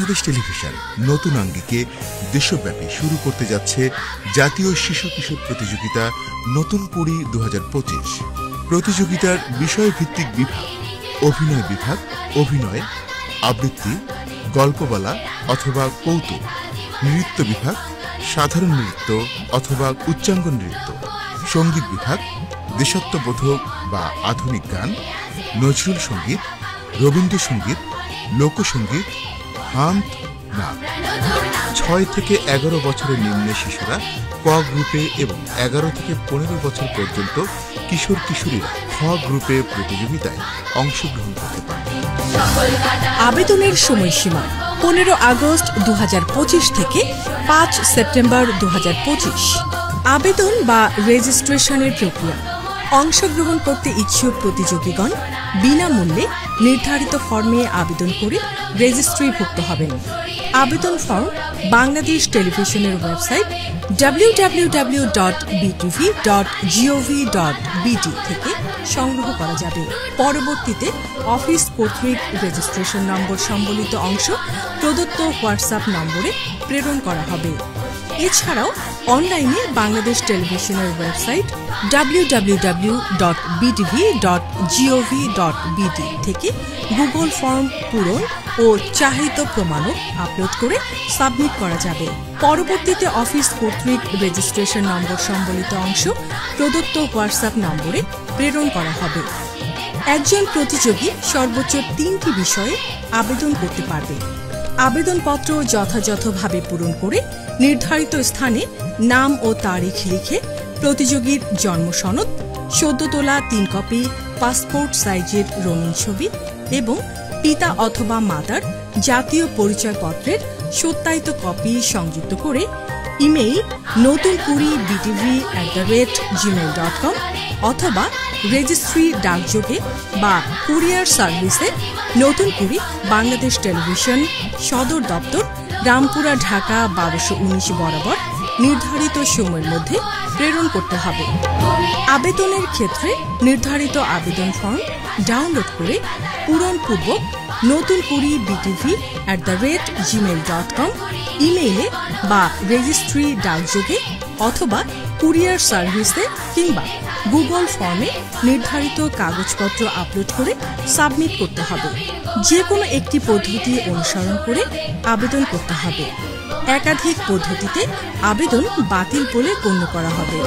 Bangladesh television নতুন আঙ্গিকে দেশব্যাপী শুরু করতে যাচ্ছে জাতীয় শিশু কিশোর প্রতিযোগিতা নতুন কুড়ি 2025। প্রতিযোগিতার বিষয়ভিত্তিক বিভাগ অভিনয় বিভাগ, অভিনয়, আবৃত্তি, গল্প বলা অথবা কৌতুক, নৃত্য বিভাগ সাধারণ নৃত্য অথবা উচ্চাঙ্গ নৃত্য, সঙ্গীত বিভাগ দেশাত্মবোধক বা আধুনিক গান, নজরুল সঙ্গীত, রবীন্দ্রসঙ্গীত, লোকসঙ্গীত, হান্ত, নাচ। 6 থেকে 11 বছরের নিম্নে শিশুরা ক গ্রুপে এবং 11 থেকে 15 বছর পর্যন্ত কিশোর কিশোরীরা খ গ্রুপে প্রতিযোগিতায় অংশগ্রহণ করতে পারে। আবেদনের সময়সীমা 15 আগস্ট 2025 থেকে 5 সেপ্টেম্বর 2025। আবেদন বা রেজিস্ট্রেশনের প্রক্রিয়া: অংশগ্রহণ করতে ইচ্ছুক প্রতিযোগীগণ বিনামূল্যে নির্ধারিত ফর্মে আবেদন করে রেজিস্ট্রিভুক্ত হবেন। আবেদন ফর্ম বাংলাদেশ টেলিভিশনের ওয়েবসাইট www.btv.gov.bt থেকে সংগ্রহ করা যাবে। পরবর্তীতে অফিস কর্তৃক রেজিস্ট্রেশন নম্বর সম্বলিত অংশ প্রদত্ত হোয়াটসঅ্যাপ নম্বরে প্রেরণ করা হবে। এছাড়াও অনলাইনে বাংলাদেশ টেলিভিশনের ওয়েবসাইট www.btv.gov.bt থেকে গুগল ফর্ম পূরণ ও চাহিত প্রমাণক আপলোড করে সাবমিট করা যাবে। পরবর্তীতে অফিস কর্তৃক রেজিস্ট্রেশন নম্বর সম্বলিত অংশ প্রদত্ত হোয়াটসঅ্যাপ নম্বরে প্রেরণ করা হবে। একজন প্রতিযোগী সর্বোচ্চ 3টি বিষয়ে আবেদন করতে পারবে। আবেদনপত্র যথাযথভাবে পূরণ করে নির্ধারিত স্থানে নাম ও তারিখ লিখে প্রতিযোগীর জন্ম সনদ, সদ্য তোলা 3 কপি পাসপোর্ট সাইজের রঙিন ছবি এবং পিতা অথবা মাতার জাতীয় পরিচয়পত্রের সত্যায়িত কপি সংযুক্ত করে ইমেইল notunpuri@gmail.com অথবা রেজিস্ট্রি ডাকযোগে বা কুরিয়ার সার্ভিসে নতুন কুড়ি বাংলাদেশ টেলিভিশন সদর দপ্তর, রামপুরা, ঢাকা 1219 বরাবর নির্ধারিত সময়ের মধ্যে প্রেরণ করতে হবে। আবেদনের ক্ষেত্রে নির্ধারিত আবেদন ফর্ম ডাউনলোড করে পূরণপূর্বক নতুন কুড়ি btv@gmail.com ইমেইলে বা রেজিস্ট্রি ডাকযোগে অথবা কুরিয়ার সার্ভিসে কিংবা গুগল ফর্মে নির্ধারিত কাগজপত্র আপলোড করে সাবমিট করতে হবে। যে কোনো একটি পদ্ধতি অনুসরণ করে আবেদন করতে হবে। একাধিক পদ্ধতিতে আবেদন বাতিল বলে গণ্য করা হবে।